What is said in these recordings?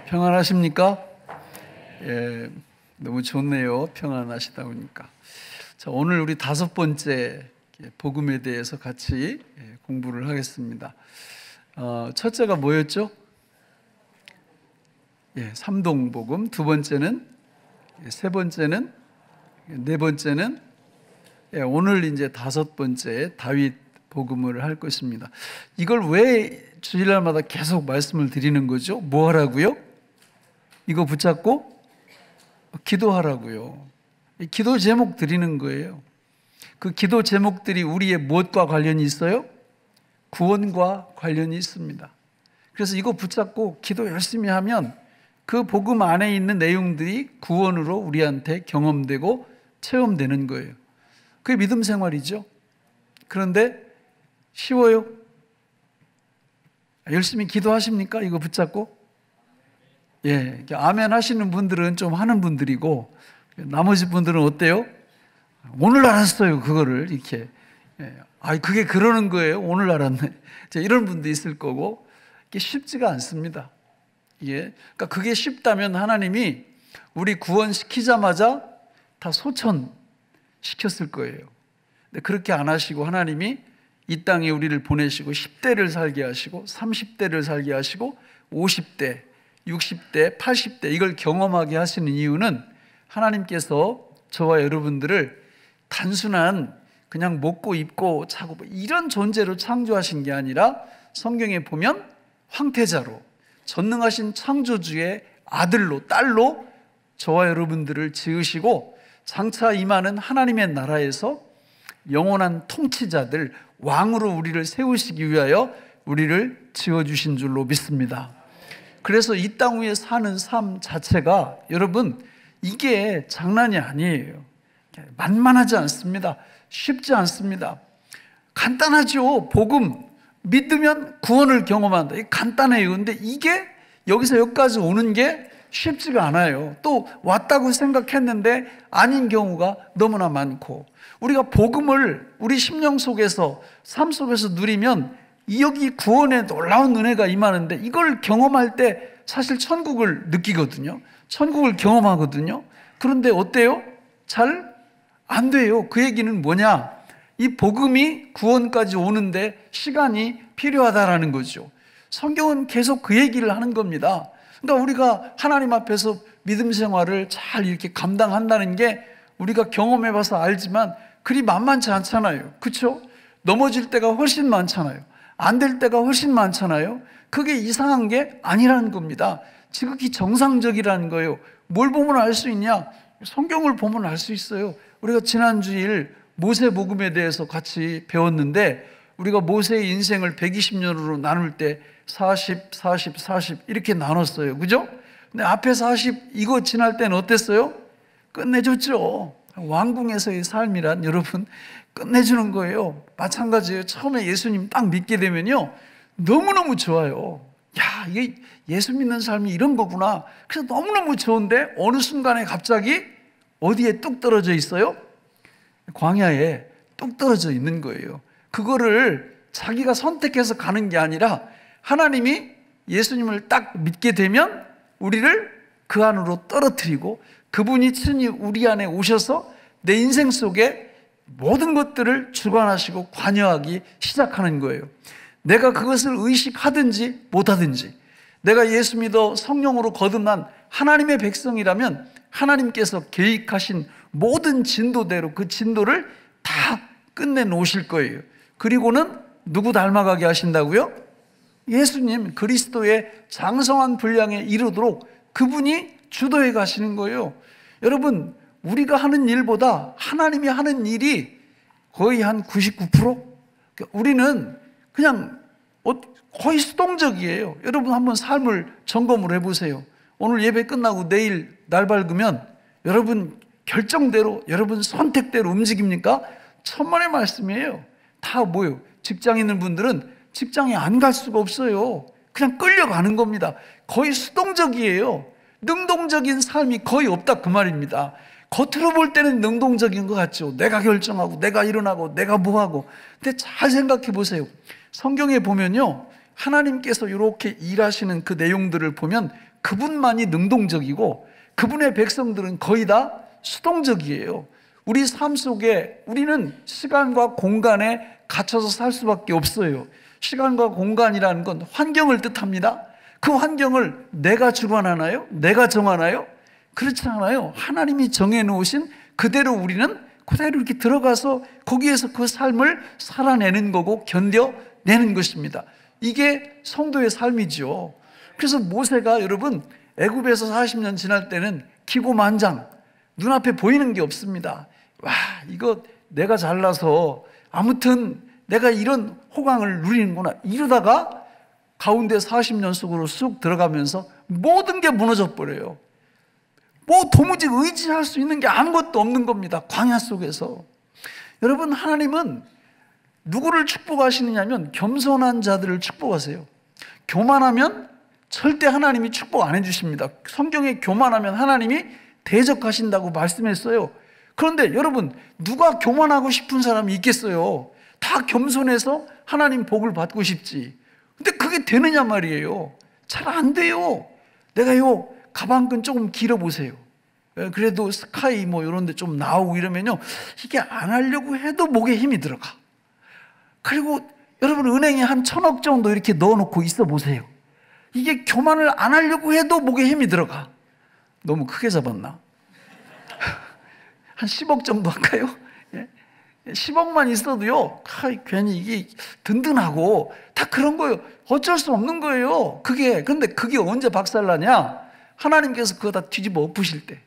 평안하십니까? 예, 너무 좋네요. 평안하시다 보니까. 자, 오늘 우리 5번째 복음에 대해서 같이 공부를 하겠습니다. 첫째가 뭐였죠? 삼동복음. 두 번째는, 세 번째는, 네 번째는, 오늘 이제 5번째 다윗 복음을 할 것입니다. 이걸 왜 주일날마다 계속 말씀을 드리는 거죠? 뭐 하라고요? 이거 붙잡고 기도하라고요. 기도 제목 드리는 거예요. 그 기도 제목들이 우리의 무엇과 관련이 있어요? 구원과 관련이 있습니다. 그래서 이거 붙잡고 기도 열심히 하면 그 복음 안에 있는 내용들이 구원으로 우리한테 경험되고 체험되는 거예요. 그게 믿음 생활이죠. 그런데 쉬워요? 열심히 기도하십니까? 이거 붙잡고? 아멘 하시는 분들은 좀 하는 분들이고, 나머지 분들은 어때요? 오늘 알았어요, 그거를. 이렇게. 그게 그러는 거예요. 오늘 알았네. 이런 분도 있을 거고, 이게 쉽지가 않습니다. 그러니까 그게 쉽다면 하나님이 우리 구원시키자마자 다 소천시켰을 거예요. 근데 그렇게 안 하시고 하나님이 이 땅에 우리를 보내시고 10대를 살게 하시고 30대를 살게 하시고 50대, 60대, 80대 이걸 경험하게 하시는 이유는 하나님께서 저와 여러분들을 단순한 그냥 먹고 입고 자고 이런 존재로 창조하신 게 아니라 성경에 보면 황태자로 전능하신 창조주의 아들로 딸로 저와 여러분들을 지으시고 장차 임하는 하나님의 나라에서 영원한 통치자들 왕으로 우리를 세우시기 위하여 우리를 지어주신 줄로 믿습니다. 그래서 이 땅 위에 사는 삶 자체가 여러분 이게 장난이 아니에요. 만만하지 않습니다. 쉽지 않습니다. 간단하죠. 복음 믿으면 구원을 경험한다. 간단해요. 근데 이게 여기서 여기까지 오는 게 쉽지가 않아요. 또 왔다고 생각했는데 아닌 경우가 너무나 많고, 우리가 복음을 우리 심령 속에서 삶 속에서 누리면 여기 구원의 놀라운 은혜가 임하는데 이걸 경험할 때 사실 천국을 느끼거든요. 천국을 경험하거든요. 그런데 어때요? 잘 안 돼요. 그 얘기는 뭐냐? 이 복음이 구원까지 오는데 시간이 필요하다라는 거죠. 성경은 계속 그 얘기를 하는 겁니다. 그러니까 우리가 하나님 앞에서 믿음 생활을 잘 이렇게 감당한다는 게 우리가 경험해봐서 알지만 그리 만만치 않잖아요. 그렇죠? 넘어질 때가 훨씬 많잖아요. 안 될 때가 훨씬 많잖아요. 그게 이상한 게 아니라는 겁니다. 지극히 정상적이라는 거예요. 뭘 보면 알 수 있냐? 성경을 보면 알 수 있어요. 우리가 지난 주일 모세복음에 대해서 같이 배웠는데 우리가 모세의 인생을 120년으로 나눌 때 40, 40, 40 이렇게 나눴어요. 그죠? 근데 앞에 40 이거 지날 때는 어땠어요? 끝내줬죠. 왕궁에서의 삶이란 여러분 끝내주는 거예요. 마찬가지예요. 처음에 예수님 딱 믿게 되면요 너무너무 좋아요. 야, 이게 예수 믿는 삶이 이런 거구나. 그래서 너무너무 좋은데 어느 순간에 갑자기 어디에 뚝 떨어져 있어요? 광야에 뚝 떨어져 있는 거예요. 그거를 자기가 선택해서 가는 게 아니라 하나님이 예수님을 딱 믿게 되면 우리를 그 안으로 떨어뜨리고 그분이 친히 우리 안에 오셔서 내 인생 속에 모든 것들을 주관하시고 관여하기 시작하는 거예요. 내가 그것을 의식하든지 못하든지, 내가 예수 믿어 성령으로 거듭난 하나님의 백성이라면 하나님께서 계획하신 모든 진도대로 그 진도를 다 끝내놓으실 거예요. 그리고는 누구 닮아가게 하신다고요? 예수님 그리스도의 장성한 분량에 이르도록 그분이 주도해 가시는 거예요. 여러분 우리가 하는 일보다 하나님이 하는 일이 거의 한 99%? 우리는 그냥 거의 수동적이에요. 여러분 한번 삶을 점검을 해보세요. 오늘 예배 끝나고 내일 날 밝으면 여러분 결정대로 여러분 선택대로 움직입니까? 천만의 말씀이에요. 다 뭐예요? 직장에 있는 분들은 직장에 안 갈 수가 없어요. 그냥 끌려가는 겁니다. 거의 수동적이에요. 능동적인 삶이 거의 없다 그 말입니다. 겉으로 볼 때는 능동적인 것 같죠. 내가 결정하고 내가 일어나고 내가 뭐하고. 근데 잘 생각해 보세요. 성경에 보면요 하나님께서 이렇게 일하시는 그 내용들을 보면 그분만이 능동적이고 그분의 백성들은 거의 다 수동적이에요. 우리 삶 속에 우리는 시간과 공간에 갇혀서 살 수밖에 없어요. 시간과 공간이라는 건 환경을 뜻합니다. 그 환경을 내가 주관하나요? 내가 정하나요? 그렇지 않아요. 하나님이 정해놓으신 그대로 우리는 그대로 이렇게 들어가서 거기에서 그 삶을 살아내는 거고 견뎌내는 것입니다. 이게 성도의 삶이죠. 그래서 모세가 여러분 애굽에서 40년 지날 때는 기고만장, 눈앞에 보이는 게 없습니다. 와, 이거 내가 잘나서 아무튼 내가 이런 호강을 누리는구나 이러다가 가운데 40년 속으로 쑥 들어가면서 모든 게 무너져 버려요. 뭐 도무지 의지할 수 있는 게 아무것도 없는 겁니다. 광야 속에서. 여러분, 하나님은 누구를 축복하시느냐면 겸손한 자들을 축복하세요. 교만하면 절대 하나님이 축복 안 해주십니다. 성경에 교만하면 하나님이 대적하신다고 말씀했어요. 그런데 여러분, 누가 교만하고 싶은 사람이 있겠어요? 다 겸손해서 하나님 복을 받고 싶지. 근데 그게 되느냐 말이에요. 잘 안 돼요. 내가요 가방끈 조금 길어보세요. 그래도 스카이 뭐 이런 데 좀 나오고 이러면요, 이게 안 하려고 해도 목에 힘이 들어가. 그리고 여러분, 은행에 한 1,000억 정도 이렇게 넣어놓고 있어 보세요. 이게 교만을 안 하려고 해도 목에 힘이 들어가. 너무 크게 잡았나? 한 10억 정도 할까요? 10억만 있어도요, 괜히 이게 든든하고 다 그런 거예요. 어쩔 수 없는 거예요. 근데 그게 언제 박살나냐? 하나님께서 그거 다 뒤집어 엎으실 때.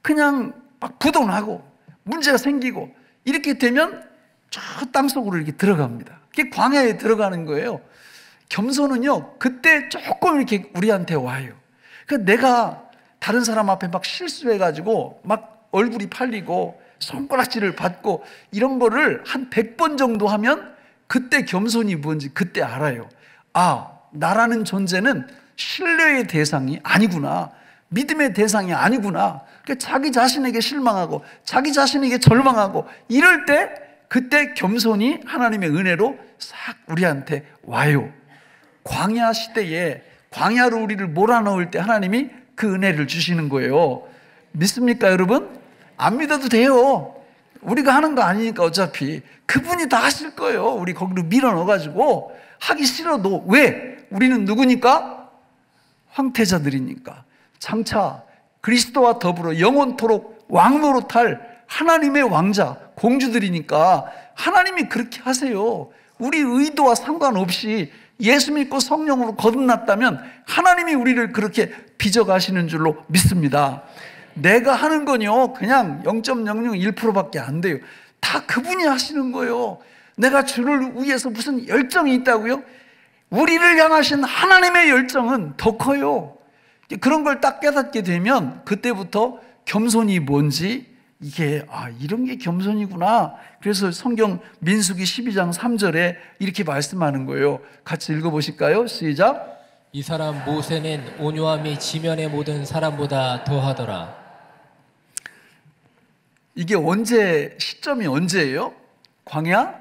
그냥 막 부도나고 문제가 생기고 이렇게 되면 저 땅속으로 이렇게 들어갑니다. 그게 광야에 들어가는 거예요. 겸손은요, 그때 조금 이렇게 우리한테 와요. 그러니까 내가 다른 사람 앞에 막 실수해가지고 막 얼굴이 팔리고 손가락질을 받고 이런 거를 한 100번 정도 하면 그때 겸손이 뭔지 그때 알아요. 아, 나라는 존재는 신뢰의 대상이 아니구나. 믿음의 대상이 아니구나. 그러니까 자기 자신에게 실망하고 자기 자신에게 절망하고 이럴 때 그때 겸손이 하나님의 은혜로 싹 우리한테 와요. 광야 시대에 광야로 우리를 몰아넣을 때 하나님이 그 은혜를 주시는 거예요. 믿습니까, 여러분? 안 믿어도 돼요. 우리가 하는 거 아니니까 어차피 그분이 다 하실 거예요. 우리 거기로 밀어 넣어가지고 하기 싫어도. 왜? 우리는 누구니까? 황태자들이니까. 장차 그리스도와 더불어 영원토록 왕노릇할 하나님의 왕자, 공주들이니까 하나님이 그렇게 하세요. 우리 의도와 상관없이 예수 믿고 성령으로 거듭났다면 하나님이 우리를 그렇게 빚어가시는 줄로 믿습니다. 내가 하는 건요, 그냥 0.001%밖에 안 돼요. 다 그분이 하시는 거예요. 내가 주를 위해서 무슨 열정이 있다고요? 우리를 향하신 하나님의 열정은 더 커요. 그런 걸 딱 깨닫게 되면 그때부터 겸손이 뭔지, 이게 이런 게 겸손이구나. 그래서 성경 민수기 12장 3절에 이렇게 말씀하는 거예요. 같이 읽어보실까요? 시작. 이 사람 모세는 온유함이 지면의 모든 사람보다 더하더라. 이게 시점이 언제예요? 광야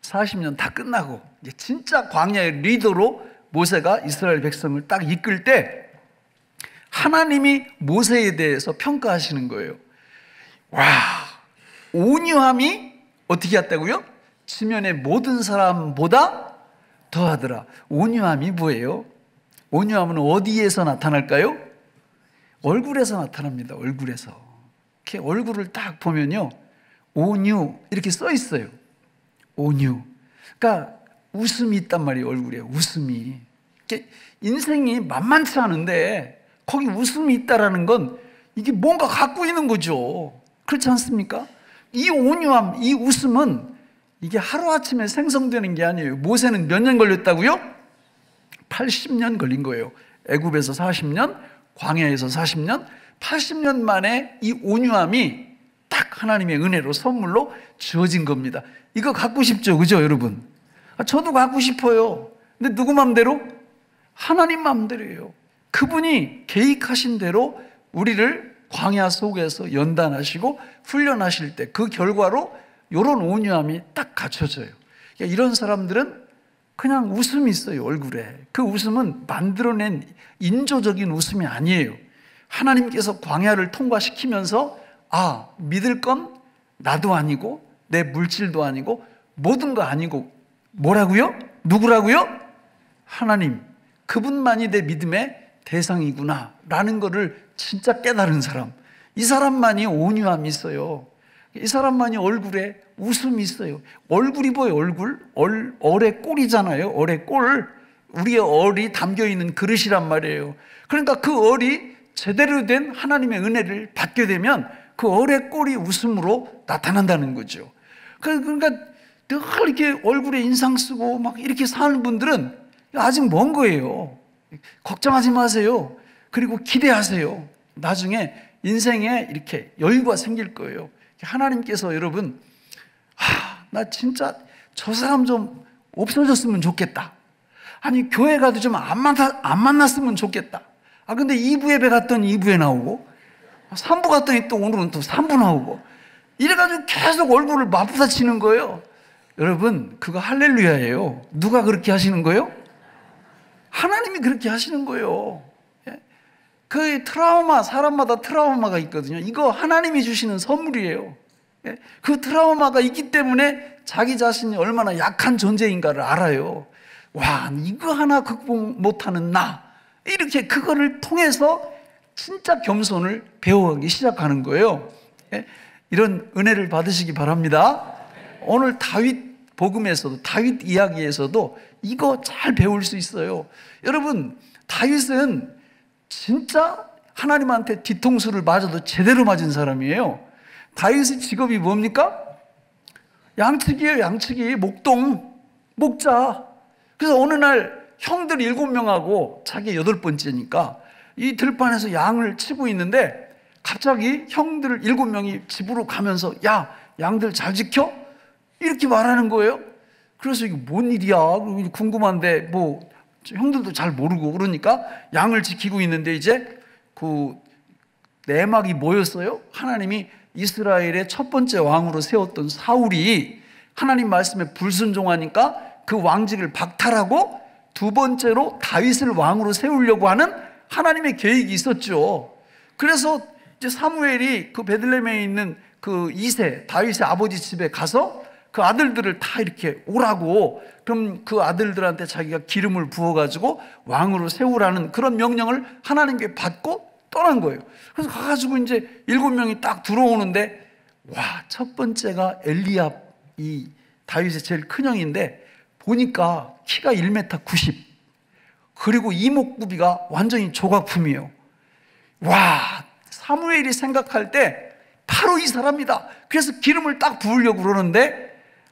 40년 다 끝나고 이제 진짜 광야의 리더로 모세가 이스라엘 백성을 딱 이끌 때 하나님이 모세에 대해서 평가하시는 거예요. 와, 온유함이 어떻게 했다고요? 지면의 모든 사람보다 더하더라. 온유함이 뭐예요? 온유함은 어디에서 나타날까요? 얼굴에서 나타납니다. 얼굴에서. 이렇게 얼굴을 딱 보면요, 온유 이렇게 써 있어요. 온유. 그러니까 웃음이 있단 말이에요. 얼굴에 웃음이. 인생이 만만치 않은데 거기 웃음이 있다라는 건 이게 뭔가 갖고 있는 거죠. 그렇지 않습니까? 이 온유함, 이 웃음은 이게 하루아침에 생성되는 게 아니에요. 모세는 몇 년 걸렸다고요? 80년 걸린 거예요. 애굽에서 40년, 광야에서 40년, 80년 만에 이 온유함이 딱 하나님의 은혜로 선물로 주어진 겁니다. 이거 갖고 싶죠, 그죠, 여러분? 저도 갖고 싶어요. 근데 누구 마음대로? 하나님 마음대로예요. 그분이 계획하신 대로 우리를 광야 속에서 연단하시고 훈련하실 때 그 결과로 이런 온유함이 딱 갖춰져요. 그러니까 이런 사람들은 그냥 웃음이 있어요, 얼굴에. 그 웃음은 만들어낸 인조적인 웃음이 아니에요. 하나님께서 광야를 통과시키면서 믿을 건 나도 아니고 내 물질도 아니고 모든 거 아니고 뭐라고요? 누구라고요? 하나님, 그분만이 내 믿음의 대상이구나 라는 거를 진짜 깨달은 사람, 이 사람만이 온유함이 있어요. 이 사람만이 얼굴에 웃음이 있어요. 얼굴이 뭐예요? 얼굴? 얼의 꼴이잖아요. 얼의 꼴. 우리의 얼이 담겨있는 그릇이란 말이에요. 그러니까 그 얼이 제대로 된 하나님의 은혜를 받게 되면 그 얼의 꼴이 웃음으로 나타난다는 거죠. 그러니까 늘 이렇게 얼굴에 인상 쓰고 막 이렇게 사는 분들은 아직 먼 거예요. 걱정하지 마세요. 그리고 기대하세요. 나중에 인생에 이렇게 여유가 생길 거예요. 하나님께서 여러분, 나 진짜 저 사람 좀 없어졌으면 좋겠다. 아니, 교회 가도 좀 안 만났으면 좋겠다. 근데 2부 예배 갔더니 2부에 나오고, 3부 갔더니 또 오늘은 또 3부 나오고, 이래가지고 계속 얼굴을 맞부딪히는 거예요. 여러분, 그거 할렐루야예요. 누가 그렇게 하시는 거예요? 하나님이 그렇게 하시는 거예요. 그 트라우마, 사람마다 트라우마가 있거든요. 이거 하나님이 주시는 선물이에요. 그 트라우마가 있기 때문에 자기 자신이 얼마나 약한 존재인가를 알아요. 와, 이거 하나 극복 못하는 나, 이렇게 그거를 통해서 진짜 겸손을 배워가기 시작하는 거예요. 이런 은혜를 받으시기 바랍니다. 오늘 다윗 복음에서도, 다윗 이야기에서도 이거 잘 배울 수 있어요. 여러분, 다윗은 진짜 하나님한테 뒤통수를 맞아도 제대로 맞은 사람이에요. 다윗의 직업이 뭡니까? 양치기예요. 양치기. 목동, 목자. 그래서 어느 날 형들 7명하고 자기 8번째니까 이 들판에서 양을 치고 있는데 갑자기 형들 7명이 집으로 가면서, 야, 양들 잘 지켜? 이렇게 말하는 거예요. 그래서 이게 뭔 일이야? 궁금한데 뭐 형들도 잘 모르고, 그러니까 양을 지키고 있는데 이제 그 내막이 뭐였어요? 하나님이 이스라엘의 첫 번째 왕으로 세웠던 사울이 하나님 말씀에 불순종하니까 그 왕직을 박탈하고 두 번째로 다윗을 왕으로 세우려고 하는 하나님의 계획이 있었죠. 그래서 이제 사무엘이 그 베들레헴에 있는 그 이세, 다윗의 아버지 집에 가서 그 아들들을 다 이렇게 오라고, 그럼 그 아들들한테 자기가 기름을 부어가지고 왕으로 세우라는 그런 명령을 하나님께 받고 떠난 거예요. 그래서 가가지고 이제 7명이 딱 들어오는데, 와, 첫 번째가 엘리압, 이 다윗의 제일 큰 형인데 보니까 키가 1m 90, 그리고 이목구비가 완전히 조각품이에요. 와, 사무엘이 생각할 때 바로 이 사람이다. 그래서 기름을 딱 부으려고 그러는데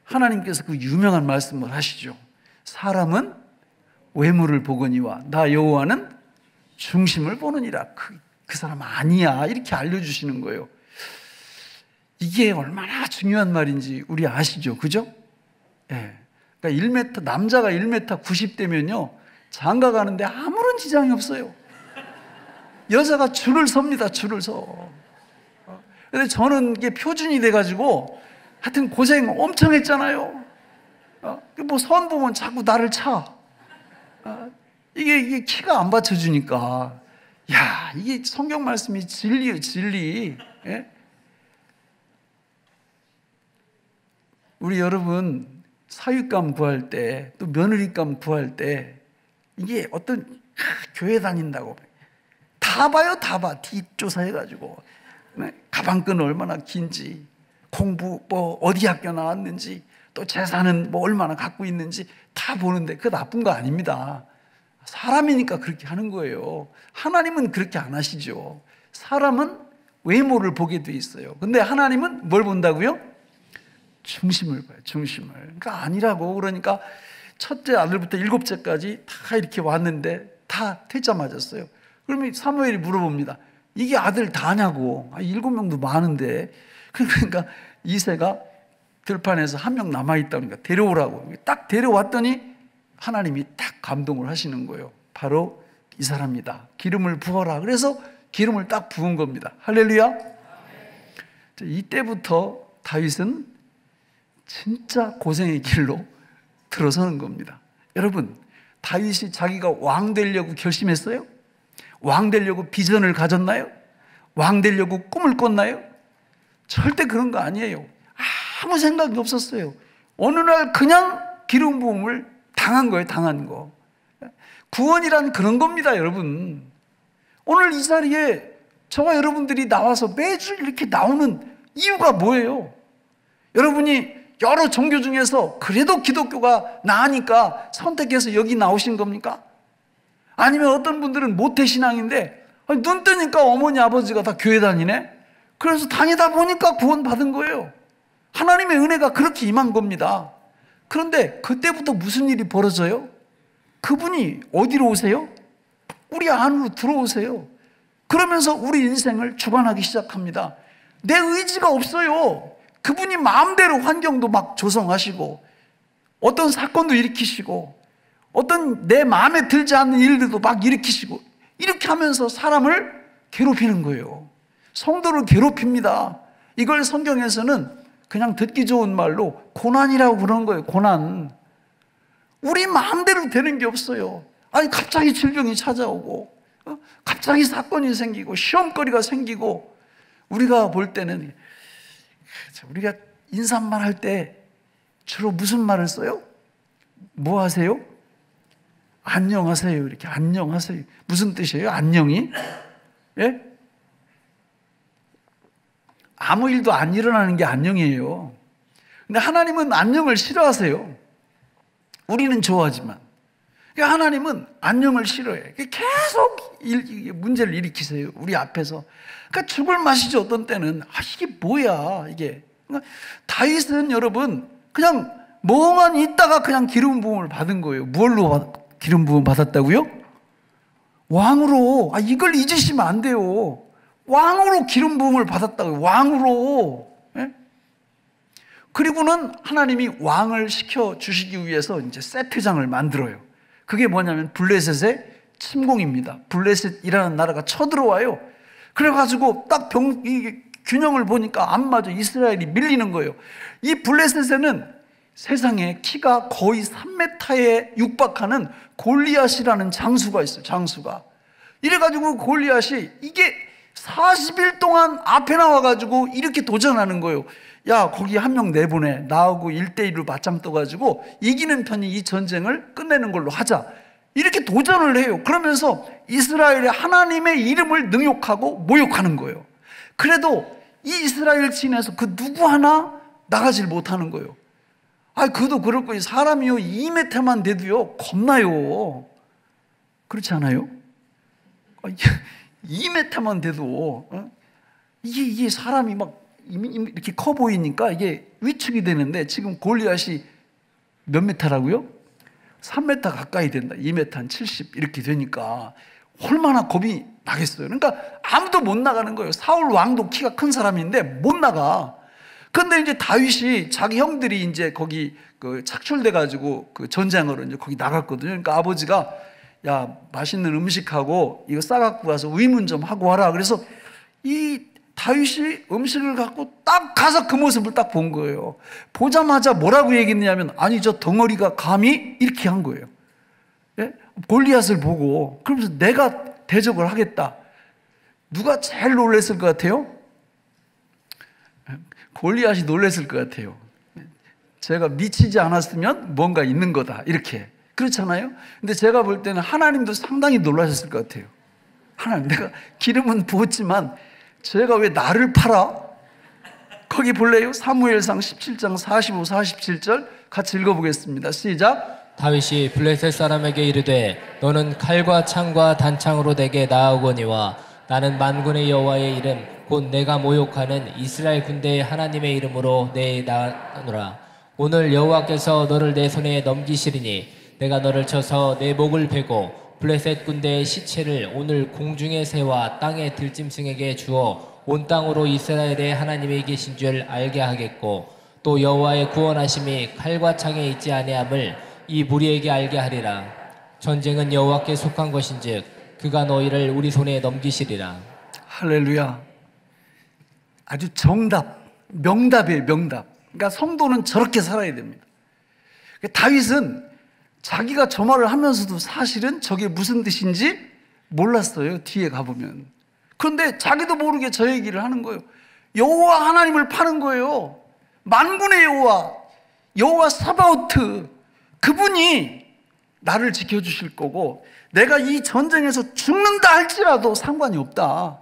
하나님께서 그 유명한 말씀을 하시죠. 사람은 외모를 보거니와 나 여호와는 중심을 보느니라. 그 사람 아니야, 이렇게 알려주시는 거예요. 이게 얼마나 중요한 말인지 우리 아시죠? 그죠? 예. 그러니까 1m, 남자가 1m 90대면요 장가 가는데 아무런 지장이 없어요. 여자가 줄을 섭니다. 줄을 서. 근데 저는 이게 표준이 돼가지고 하여튼 고생 엄청 했잖아요. 뭐 선 보면 자꾸 나를 차. 이게 키가 안 받쳐주니까. 야, 이게 성경 말씀이 진리예요, 진리. 예? 우리 여러분 사윗감 구할 때, 또 며느리감 구할 때, 이게 어떤 교회 다닌다고 다 봐요, 다 봐. 뒷조사해가지고 가방끈 얼마나 긴지, 공부 뭐 어디 학교 나왔는지, 또 재산은 뭐 얼마나 갖고 있는지 다 보는데 그거 나쁜 거 아닙니다. 사람이니까 그렇게 하는 거예요. 하나님은 그렇게 안 하시죠. 사람은 외모를 보게 돼 있어요. 근데 하나님은 뭘 본다고요? 중심을 봐요, 중심을. 그러니까 아니라고. 그러니까 첫째 아들부터 7째까지 다 이렇게 왔는데 다 퇴짜 맞았어요. 그러면 사무엘이 물어봅니다. 이게 아들 다냐고. 7명도 많은데. 그러니까 이새가 들판에서 1명 남아있다니까 데려오라고. 딱 데려왔더니 하나님이 딱 감동을 하시는 거예요. 바로 이 사람이다. 기름을 부어라. 그래서 기름을 딱 부은 겁니다. 할렐루야. 이때부터 다윗은 진짜 고생의 길로 들어서는 겁니다. 여러분, 다윗이 자기가 왕 되려고 결심했어요? 왕 되려고 비전을 가졌나요? 왕 되려고 꿈을 꿨나요? 절대 그런 거 아니에요. 아무 생각이 없었어요. 어느 날 그냥 기름 부음을 당한 거예요. 당한 거. 구원이란 그런 겁니다, 여러분. 오늘 이 자리에 저와 여러분들이 나와서 매주 이렇게 나오는 이유가 뭐예요? 여러분이 여러 종교 중에서 그래도 기독교가 나으니까 선택해서 여기 나오신 겁니까? 아니면 어떤 분들은 모태신앙인데 눈 뜨니까 어머니 아버지가 다 교회 다니네? 그래서 다니다 보니까 구원 받은 거예요. 하나님의 은혜가 그렇게 임한 겁니다. 그런데 그때부터 무슨 일이 벌어져요? 그분이 어디로 오세요? 우리 안으로 들어오세요. 그러면서 우리 인생을 주관하기 시작합니다. 내 의지가 없어요. 그분이 마음대로 환경도 막 조성하시고 어떤 사건도 일으키시고 어떤 내 마음에 들지 않는 일들도 막 일으키시고 이렇게 하면서 사람을 괴롭히는 거예요. 성도를 괴롭힙니다. 이걸 성경에서는 그냥 듣기 좋은 말로 고난이라고 그러는 거예요. 고난. 우리 마음대로 되는 게 없어요. 아니 갑자기 질병이 찾아오고 갑자기 사건이 생기고 시험거리가 생기고 우리가 볼 때는 우리가 인사말 할 때 주로 무슨 말을 써요? 뭐 하세요? 안녕하세요. 이렇게 안녕하세요. 무슨 뜻이에요? 안녕이? 예? 아무 일도 안 일어나는 게 안녕이에요. 근데 하나님은 안녕을 싫어하세요. 우리는 좋아하지만. 그러니까 하나님은 안녕을 싫어해요. 계속 문제를 일으키세요. 우리 앞에서. 그러니까 죽을 맛이죠. 어떤 때는. 이게 뭐야, 이게. 그러니까 다윗은 여러분, 그냥 멍하니 있다가 그냥 기름 부음을 받은 거예요. 무엇로 기름 부음 받았다고요? 왕으로. 이걸 잊으시면 안 돼요. 왕으로 기름 부음을 받았다고요. 왕으로. 예? 그리고는 하나님이 왕을 시켜주시기 위해서 이제 세트장을 만들어요. 그게 뭐냐면 블레셋의 침공입니다. 블레셋이라는 나라가 쳐들어와요. 그래가지고 딱 균형을 보니까 안 맞아. 이스라엘이 밀리는 거예요. 이 블레셋에는 세상에 키가 거의 3m에 육박하는 골리앗이라는 장수가 있어요. 장수가. 이래가지고 골리앗이 이게 40일 동안 앞에 나와가지고 이렇게 도전하는 거예요. 야, 거기 한 명 내보내. 나하고 1대1로 맞짱 떠가지고 이기는 편이 이 전쟁을 끝내는 걸로 하자. 이렇게 도전을 해요. 그러면서 이스라엘의 하나님의 이름을 능욕하고 모욕하는 거예요. 그래도 이 이스라엘 진에서 그 누구 하나 나가질 못하는 거예요. 그도 그럴 거예요. 사람이요 2m만 돼도요 겁나요. 그렇지 않아요? 2m만 돼도 이게 사람이 막 이렇게 커 보이니까 이게 위축이 되는데 지금 골리앗이 몇 메타라고요? 3m 가까이 된다. 2m 한 70 이렇게 되니까 얼마나 겁이 나겠어요. 그러니까 아무도 못 나가는 거예요. 사울 왕도 키가 큰 사람인데 못 나가. 근데 이제 다윗이 자기 형들이 이제 거기 착출돼 가지고 그 전쟁으로 이제 거기 나갔거든요. 그러니까 아버지가 야, 맛있는 음식하고 이거 싸갖고 가서 의문 좀 하고 와라. 그래서 이 다윗이 음식을 갖고 딱 가서 그 모습을 딱 본 거예요. 보자마자 뭐라고 얘기했냐면 아니 저 덩어리가 감히 이렇게 한 거예요. 예? 골리앗을 보고 그러면서 내가 대적을 하겠다. 누가 제일 놀랐을 것 같아요? 골리앗이 놀랐을 것 같아요. 제가 미치지 않았으면 뭔가 있는 거다 이렇게. 그렇잖아요? 근데 제가 볼 때는 하나님도 상당히 놀라셨을 것 같아요. 하나님, 내가 기름은 부었지만 제가 왜 나를 팔아? 거기 볼래요? 사무엘상 17장 45, 47절 같이 읽어보겠습니다. 시작. 다윗이 블레셋 사람에게 이르되 너는 칼과 창과 단창으로 내게 나아오거니와 나는 만군의 여호와의 이름 곧 내가 모욕하는 이스라엘 군대의 하나님의 이름으로 내 나아노라. 오늘 여호와께서 너를 내 손에 넘기시리니 내가 너를 쳐서 내 목을 베고 블레셋 군대의 시체를 오늘 공중의 새와 땅의 들짐승에게 주어 온 땅으로 이스라엘의 하나님이 계신 줄 알게 하겠고 또 여호와의 구원하심이 칼과 창에 있지 아니함을 이 무리에게 알게 하리라. 전쟁은 여호와께 속한 것인즉 그가 너희를 우리 손에 넘기시리라. 할렐루야. 아주 정답, 명답이에요. 명답. 그러니까 성도는 저렇게 살아야 됩니다. 다윗은 자기가 저 말을 하면서도 사실은 저게 무슨 뜻인지 몰랐어요. 뒤에 가보면. 그런데 자기도 모르게 저 얘기를 하는 거예요. 여호와 하나님을 파는 거예요. 만군의 여호와 사바오트, 그분이 나를 지켜주실 거고, 내가 이 전쟁에서 죽는다 할지라도 상관이 없다,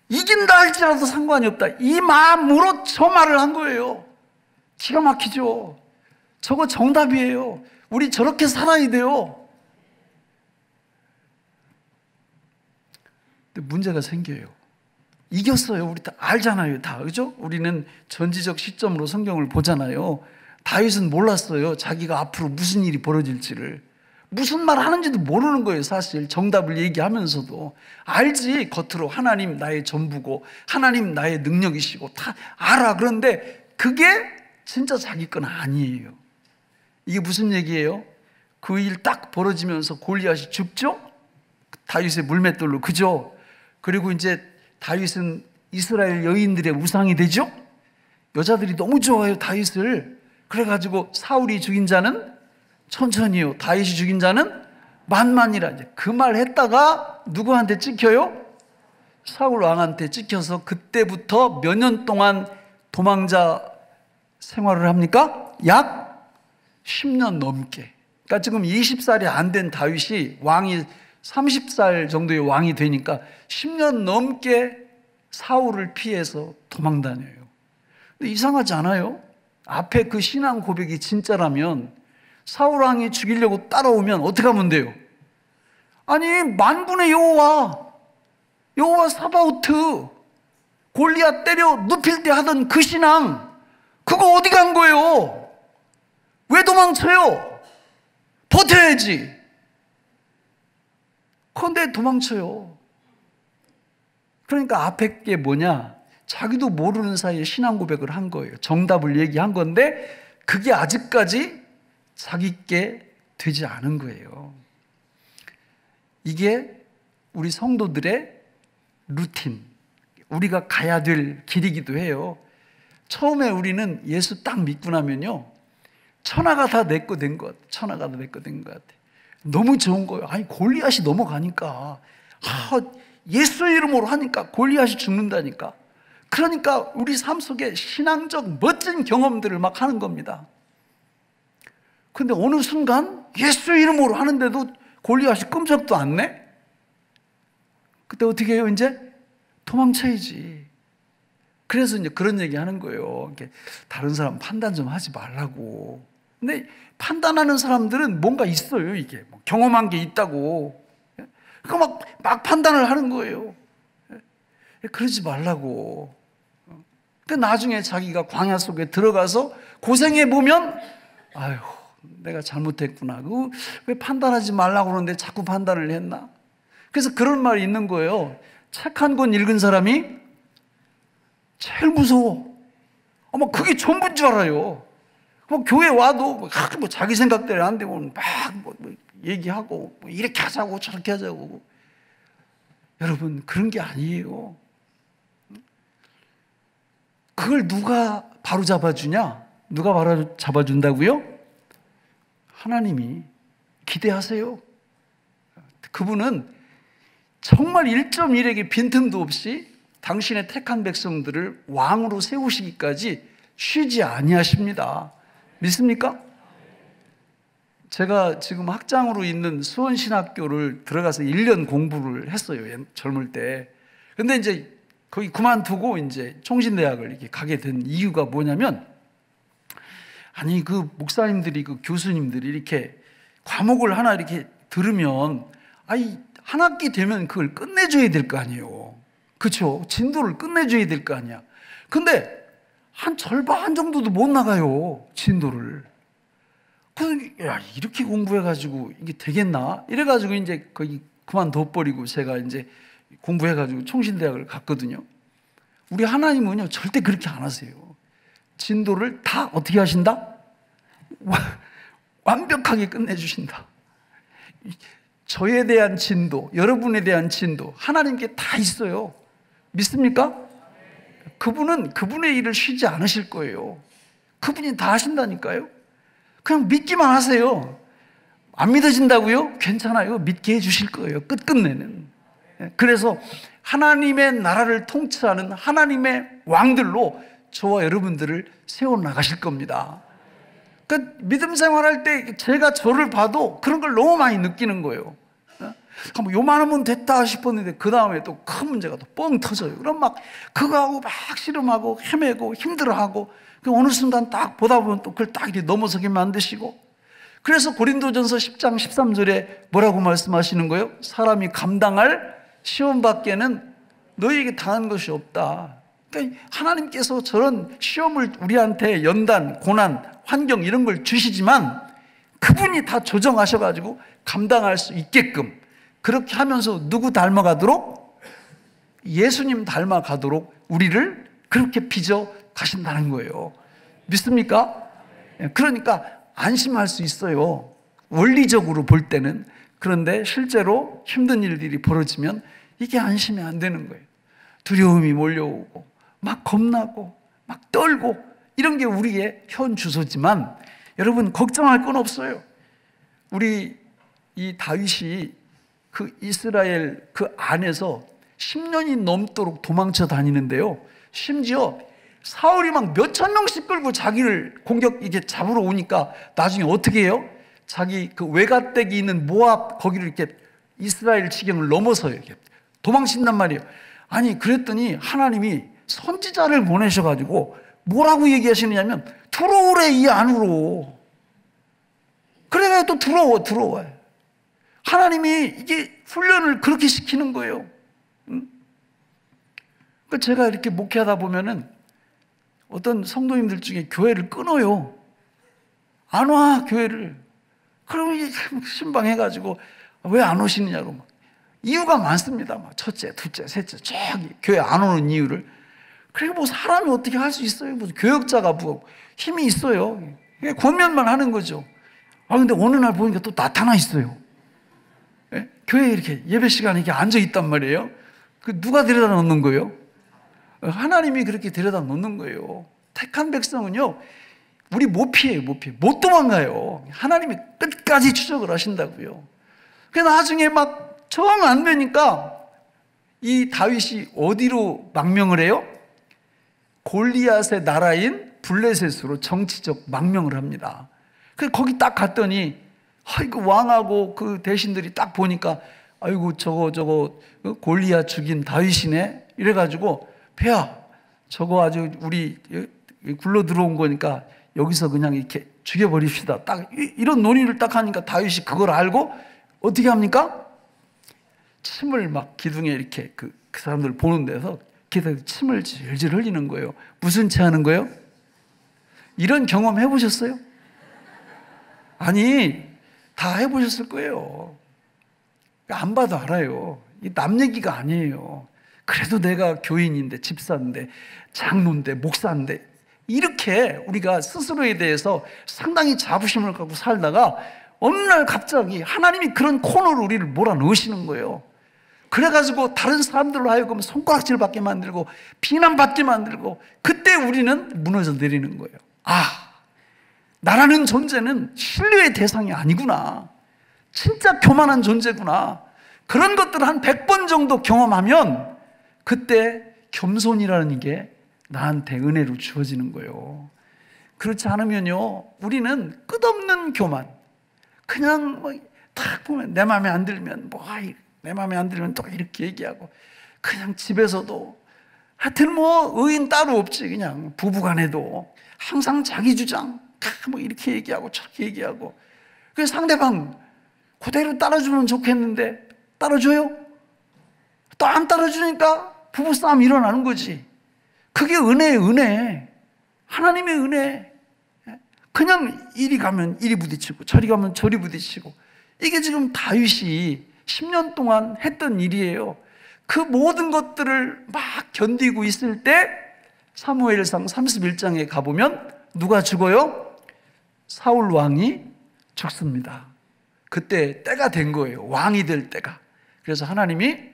이긴다 할지라도 상관이 없다, 이 마음으로 저 말을 한 거예요. 기가 막히죠. 저거 정답이에요. 우리 저렇게 살아야 돼요. 근데 문제가 생겨요. 이겼어요. 우리 다 알잖아요. 다, 그죠? 우리는 전지적 시점으로 성경을 보잖아요. 다윗은 몰랐어요. 자기가 앞으로 무슨 일이 벌어질지를. 무슨 말 하는지도 모르는 거예요. 사실 정답을 얘기하면서도. 알지, 겉으로 하나님 나의 전부고 하나님 나의 능력이시고 다 알아. 그런데 그게 진짜 자기 건 아니에요. 이게 무슨 얘기예요? 그 일 딱 벌어지면서 골리앗이 죽죠? 다윗의 물맷돌로, 그죠? 그리고 이제 다윗은 이스라엘 여인들의 우상이 되죠? 여자들이 너무 좋아해요, 다윗을. 그래가지고 사울이 죽인 자는 천천히요, 다윗이 죽인 자는 만만이라. 이제 그 말 했다가 누구한테 찍혀요? 사울 왕한테 찍혀서 그때부터 몇 년 동안 도망자 생활을 합니까? 약 10년 넘게. 그러니까 지금 20살이 안 된 다윗이 왕이 30살 정도의 왕이 되니까 10년 넘게 사울을 피해서 도망다녀요. 근데 이상하지 않아요? 앞에 그 신앙 고백이 진짜라면 사울 왕이 죽이려고 따라오면 어떻게 하면 돼요? 아니, 만군의 여호와 사바오트, 골리앗 때려 눕힐 때 하던 그 신앙, 그거 어디 간 거예요? 왜 도망쳐요? 버텨야지. 그런데 도망쳐요. 그러니까 앞에 게 뭐냐? 자기도 모르는 사이에 신앙 고백을 한 거예요. 정답을 얘기한 건데 그게 아직까지 자기께 되지 않은 거예요. 이게 우리 성도들의 루틴, 우리가 가야 될 길이기도 해요. 처음에 우리는 예수 딱 믿고 나면요, 천하가 다 내 거 된 것 같아. 천하가 다 내 거 된 것 같아. 너무 좋은 거예요. 아니, 골리앗이 넘어가니까, 예수 이름으로 하니까 골리앗이 죽는다니까. 그러니까 우리 삶 속에 신앙적 멋진 경험들을 막 하는 겁니다. 근데 어느 순간 예수 이름으로 하는데도 골리앗이 끔찍도 안 내? 그때 어떻게 해요? 이제 도망쳐야지. 그래서 이제 그런 얘기 하는 거예요. 다른 사람 판단 좀 하지 말라고. 근데 판단하는 사람들은 뭔가 있어요. 이게 경험한 게 있다고. 그러니까 막 판단을 하는 거예요. 그러지 말라고. 근데 나중에 자기가 광야 속에 들어가서 고생해 보면, 아유, 내가 잘못했구나. 왜 판단하지 말라고 그러는데 자꾸 판단을 했나? 그래서 그런 말이 있는 거예요. 책 한 권 읽은 사람이 제일 무서워. 아마 그게 전부인 줄 알아요. 교회 와도 자기 생각대로 안 되고 막 얘기하고 이렇게 하자고 저렇게 하자고. 여러분, 그런 게 아니에요. 그걸 누가 바로 잡아주냐? 누가 바로 잡아준다고요? 하나님이. 기대하세요. 그분은 정말 1.1에게 빈틈도 없이 당신의 택한 백성들을 왕으로 세우시기까지 쉬지 아니하십니다. 믿습니까? 제가 지금 학장으로 있는 수원신학교를 들어가서 1년 공부를 했어요. 젊을 때. 근데 이제 거기 그만두고 이제 총신대학을 이렇게 가게 된 이유가 뭐냐면, 아니, 그 목사님들이, 그 교수님들이 이렇게 과목을 하나 이렇게 들으면, 아니, 한 학기 되면 그걸 끝내줘야 될 거 아니에요. 그렇죠? 진도를 끝내줘야 될 거 아니야. 근데 한 절반 정도도 못 나가요, 진도를. 그래서 야, 이렇게 공부해가지고 이게 되겠나? 이래가지고 이제 거기 그만둬버리고 제가 이제 공부해가지고 총신대학을 갔거든요. 우리 하나님은요, 절대 그렇게 안 하세요. 진도를 다 어떻게 하신다? 완벽하게 끝내주신다. 저에 대한 진도, 여러분에 대한 진도, 하나님께 다 있어요. 믿습니까? 그분은 그분의 일을 쉬지 않으실 거예요. 그분이 다 하신다니까요. 그냥 믿기만 하세요. 안 믿어진다고요? 괜찮아요. 믿게 해주실 거예요. 끝끝내는. 그래서 하나님의 나라를 통치하는 하나님의 왕들로 저와 여러분들을 세워나가실 겁니다. 그 믿음 생활할 때 제가 저를 봐도 그런 걸 너무 많이 느끼는 거예요. 한번 요만하면 됐다 싶었는데 그 다음에 또 큰 문제가 또 뻥 터져요. 그럼 막 그거하고 막 씨름하고 헤매고 힘들어하고 어느 순간 딱 보다 보면 또 그걸 딱 이렇게 넘어서게 만드시고, 그래서 고린도전서 10장 13절에 뭐라고 말씀하시는 거예요? 사람이 감당할 시험 밖에는 너희에게 당한 것이 없다. 그러니까 하나님께서 저런 시험을 우리한테 연단, 고난, 환경 이런 걸 주시지만 그분이 다 조정하셔가지고 감당할 수 있게끔 그렇게 하면서 누구 닮아가도록? 예수님 닮아가도록 우리를 그렇게 빚어 가신다는 거예요. 믿습니까? 그러니까 안심할 수 있어요. 원리적으로 볼 때는. 그런데 실제로 힘든 일들이 벌어지면 이게 안심이 안 되는 거예요. 두려움이 몰려오고 막 겁나고 막 떨고 이런 게 우리의 현 주소지만 여러분 걱정할 건 없어요. 우리 이 다윗이 그 이스라엘 그 안에서 10년이 넘도록 도망쳐 다니는데요. 심지어 사울이 막 몇천 명씩 끌고 자기를 이게 잡으러 오니까 나중에 어떻게 해요? 자기 그 외가댁이 있는 모압 거기를 이렇게 이스라엘 지경을 넘어서요. 이렇게 도망친단 말이에요. 아니 그랬더니 하나님이 선지자를 보내셔가지고 뭐라고 얘기하시느냐면 들어오래 이 안으로. 그래가 또 들어와요. 하나님이 이게 훈련을 그렇게 시키는 거예요. 제가 이렇게 목회하다 보면은 어떤 성도님들 중에 교회를 끊어요. 안 와, 교회를. 그러면 신방해가지고 왜 안 오시느냐고. 이유가 많습니다. 첫째, 둘째, 셋째, 저기 교회 안 오는 이유를. 그리고 뭐 사람이 어떻게 할 수 있어요? 무슨 교역자가 뭐 힘이 있어요. 권면만 하는 거죠. 근데 어느 날 보니까 또 나타나 있어요. 예? 교회에 이렇게 예배 시간에 이렇게 앉아 있단 말이에요. 그 누가 데려다 놓는 거예요? 하나님이 그렇게 데려다 놓는 거예요. 택한 백성은요, 우리 못 피해요, 못 피해. 못 도망가요. 하나님이 끝까지 추적을 하신다고요. 그래서 나중에 막 정 안 되니까 이 다윗이 어디로 망명을 해요? 골리앗의 나라인 블레셋으로 정치적 망명을 합니다. 그래서 거기 딱 갔더니 아이고 왕하고 그 대신들이 딱 보니까 아이고 저거 골리앗 죽인 다윗이네 이래가지고 폐하 저거 아주 우리 굴러 들어온 거니까 여기서 그냥 이렇게 죽여버립시다. 딱 이런 논의를 딱 하니까 다윗이 그걸 알고 어떻게 합니까? 침을 막 기둥에 이렇게 그 사람들 보는 데서 침을 질질 흘리는 거예요. 무슨 채 하는 거예요? 이런 경험 해보셨어요? 아니 다 해보셨을 거예요. 안 봐도 알아요. 남 얘기가 아니에요. 그래도 내가 교인인데 집사인데 장로인데 목사인데 이렇게 우리가 스스로에 대해서 상당히 자부심을 갖고 살다가 어느 날 갑자기 하나님이 그런 코너로 우리를 몰아넣으시는 거예요. 그래가지고 다른 사람들로 하여금 손가락질 받게 만들고 비난받게 만들고 그때 우리는 무너져 내리는 거예요. 나라는 존재는 신뢰의 대상이 아니구나. 진짜 교만한 존재구나. 그런 것들을 한 100번 정도 경험하면 그때 겸손이라는 게 나한테 은혜로 주어지는 거예요. 그렇지 않으면요, 우리는 끝없는 교만. 그냥 딱 보면 내 마음에 안 들면 내 마음에 안 들면 또 이렇게 얘기하고 그냥 집에서도 하여튼 의인 따로 없지. 그냥 부부간에도 항상 자기 주장 이렇게 얘기하고 저렇게 얘기하고 그래서 상대방 그대로 따라주면 좋겠는데 따라줘요? 또 안 따라주니까 부부싸움 일어나는 거지. 그게 은혜예요. 은혜. 하나님의 은혜. 그냥 이리 가면 이리 부딪히고 저리 가면 저리 부딪히고 이게 지금 다윗이 10년 동안 했던 일이에요. 그 모든 것들을 막 견디고 있을 때 사무엘상 31장에 가보면 누가 죽어요? 사울 왕이 죽습니다. 그때 때가 된 거예요. 왕이 될 때가. 그래서 하나님이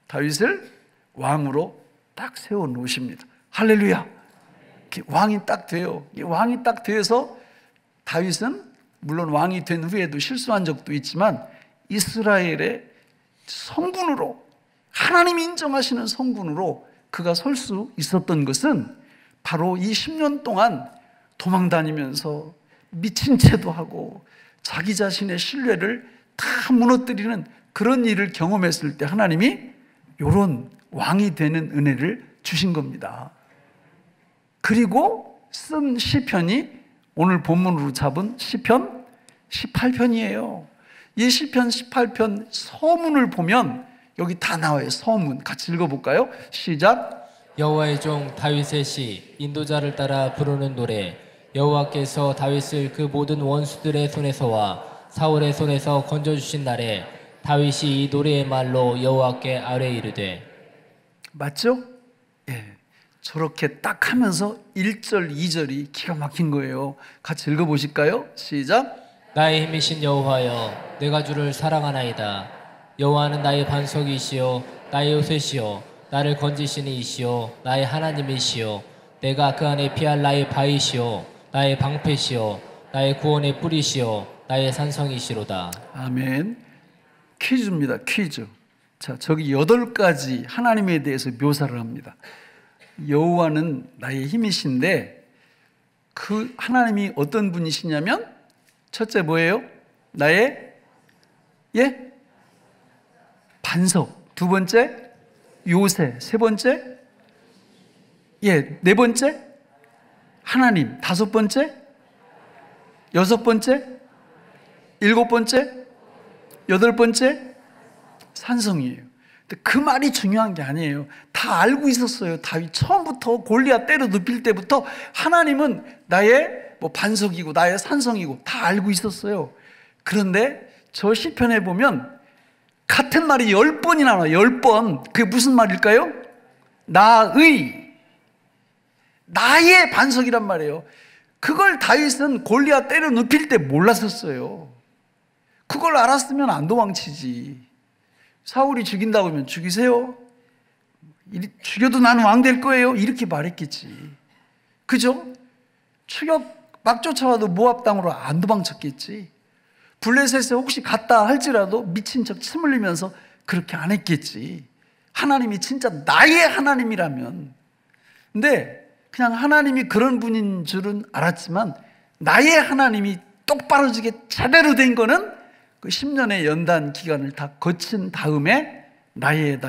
다윗을 왕으로 딱 세워 놓으십니다. 할렐루야. 왕이 딱 돼요. 왕이 딱 돼서 다윗은 물론 왕이 된 후에도 실수한 적도 있지만 이스라엘의 성군으로, 하나님이 인정하시는 성군으로 그가 설 수 있었던 것은 바로 이 10년 동안 도망다니면서 미친 채도 하고 자기 자신의 신뢰를 다 무너뜨리는 그런 일을 경험했을 때 하나님이 이런 왕이 되는 은혜를 주신 겁니다. 그리고 쓴 시편이 오늘 본문으로 잡은 시편 18편이에요. 이 시편 18편 서문을 보면 여기 다 나와요. 서문 같이 읽어볼까요? 시작. 여호와의 종 다윗의 시, 인도자를 따라 부르는 노래. 여호와께서 다윗을 그 모든 원수들의 손에서와 사울의 손에서 건져주신 날에 다윗이 이 노래의 말로 여호와께 아뢰 이르되. 맞죠? 예. 저렇게 딱 하면서 1절, 2절이 기가 막힌 거예요. 같이 읽어보실까요? 시작. 나의 힘이신 여호와여, 내가 주를 사랑하나이다. 여호와는 나의 반석이시요 나의 요새시요 나를 건지시는 이시요 나의 하나님이시요 내가 그 안에 피할 나의 바위시요 나의 방패시요 나의 구원의 뿌리시요 나의 산성이시로다. 아멘. 퀴즈입니다. 퀴즈. 자, 저기 8가지 하나님에 대해서 묘사를 합니다. 여호와는 나의 힘이신데 그 하나님이 어떤 분이시냐면 첫째 뭐예요? 나의 반석. 두 번째 요새. 세 번째 네 번째 하나님. 다섯 번째 여섯 번째 일곱 번째 여덟 번째 산성이에요. 근데 그 말이 중요한 게 아니에요. 다 알고 있었어요. 다윗 처음부터 골리앗 때려 눕힐 때부터 하나님은 나의 반석이고 나의 산성이고 다 알고 있었어요. 그런데 저 시편에 보면 같은 말이 10번이 나와요. 10번. 그게 무슨 말일까요? 나의 반석이란 말이에요. 그걸 다윗은 골리앗 때려 눕힐 때 몰랐었어요. 그걸 알았으면 안 도망치지. 사울이 죽인다고 하면 죽이세요. 죽여도 나는 왕 될 거예요. 이렇게 말했겠지. 그죠? 추격 막 쫓아와도 모압 땅으로 안 도망쳤겠지. 블레셋에 혹시 갔다 할지라도 미친 척 침 흘리면서 그렇게 안 했겠지. 하나님이 진짜 나의 하나님이라면. 근데 그냥 하나님이 그런 분인 줄은 알았지만 나의 하나님이 똑바로지게 제대로 된 거는 그 10년의 연단 기간을 다 거친 다음에 나의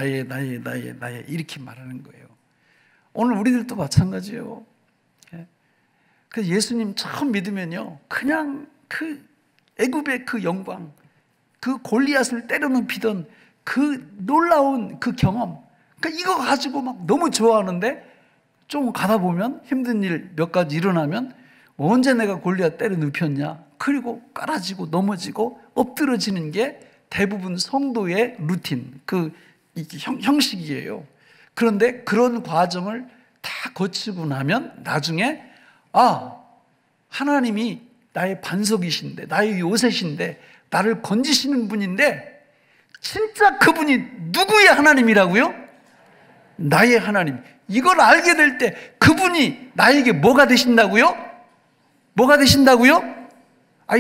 이렇게 말하는 거예요. 오늘 우리들도 마찬가지예요. 그래서 예수님 처음 믿으면요, 그냥 그 애굽의 그 영광, 그 골리앗을 때려눕히던 그 놀라운 그 경험, 그러니까 이거 가지고 막 너무 좋아하는데 좀 가다 보면 힘든 일 몇 가지 일어나면 언제 내가 골리앗 때려눕혔냐, 그리고 깔아지고 넘어지고 엎드러지는 게 대부분 성도의 루틴, 그 형식이에요. 그런데 그런 과정을 다 거치고 나면 나중에 하나님이 나의 반석이신데, 나의 요새신데, 나를 건지시는 분인데 진짜 그분이 누구의 하나님이라고요? 나의 하나님. 이걸 알게 될 때 그분이 나에게 뭐가 되신다고요? 뭐가 되신다고요?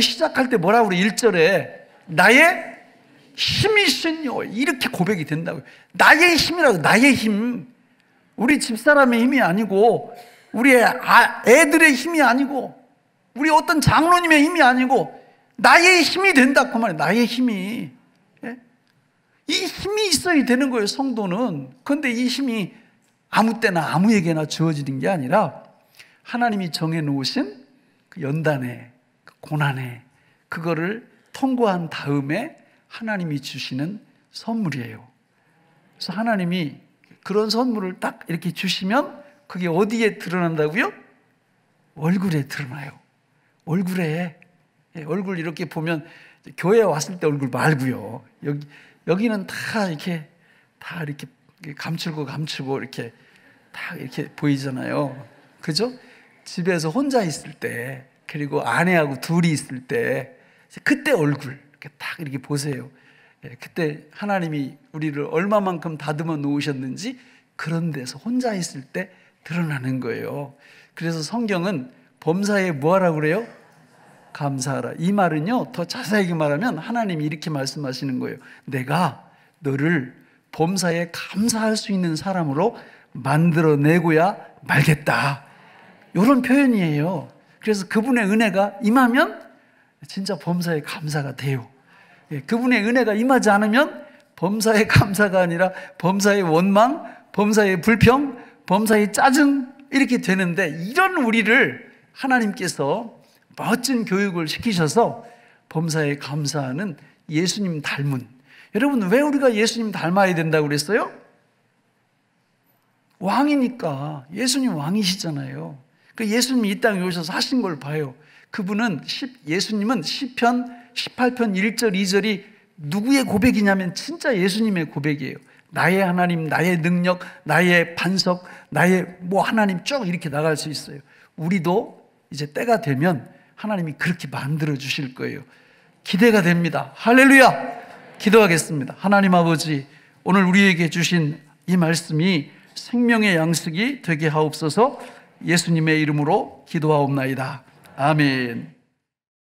시작할 때 뭐라고 그래? 1절에 나의 힘이신요, 이렇게 고백이 된다고요. 나의 힘이라고. 나의 힘. 우리 집사람의 힘이 아니고, 우리 애들의 힘이 아니고, 우리 어떤 장로님의 힘이 아니고 나의 힘이 된다 그 말이에요. 나의 힘이. 이 힘이 있어야 되는 거예요, 성도는. 그런데 이 힘이 아무 때나 아무에게나 주어지는 게 아니라 하나님이 정해놓으신 그 연단에, 그 고난에, 그거를 통과한 다음에 하나님이 주시는 선물이에요. 그래서 하나님이 그런 선물을 딱 이렇게 주시면 그게 어디에 드러난다고요? 얼굴에 드러나요. 얼굴에. 얼굴 이렇게 보면 교회에 왔을 때 얼굴 말고요. 여기는 다 이렇게 감추고 이렇게 다 이렇게 보이잖아요. 그죠? 집에서 혼자 있을 때, 그리고 아내하고 둘이 있을 때, 그때 얼굴 이렇게 딱 이렇게 보세요. 그때 하나님이 우리를 얼마만큼 다듬어 놓으셨는지 그런 데서 혼자 있을 때 드러나는 거예요. 그래서 성경은 범사에 뭐 하라고 그래요? 감사하라. 이 말은요, 더 자세하게 말하면 하나님이 이렇게 말씀하시는 거예요. 내가 너를 범사에 감사할 수 있는 사람으로 만들어내고야 말겠다. 이런 표현이에요. 그래서 그분의 은혜가 임하면 진짜 범사에 감사가 돼요. 그분의 은혜가 임하지 않으면 범사에 감사가 아니라 범사에 원망, 범사에 불평, 범사에 짜증 이렇게 되는데, 이런 우리를 하나님께서 멋진 교육을 시키셔서 범사에 감사하는 예수님 닮은, 여러분 왜 우리가 예수님 닮아야 된다고 그랬어요? 왕이니까. 예수님 왕이시잖아요. 그 예수님이 이 땅에 오셔서 하신 걸 봐요. 그분은 예수님은 시편 18편 1절 2절이 누구의 고백이냐면 진짜 예수님의 고백이에요. 나의 하나님, 나의 능력, 나의 반석, 나의 하나님 쭉 이렇게 나갈 수 있어요. 우리도 이제 때가 되면 하나님이 그렇게 만들어 주실 거예요. 기대가 됩니다. 할렐루야! 기도하겠습니다. 하나님 아버지, 오늘 우리에게 주신 이 말씀이 생명의 양식이 되게 하옵소서. 예수님의 이름으로 기도하옵나이다. 아멘.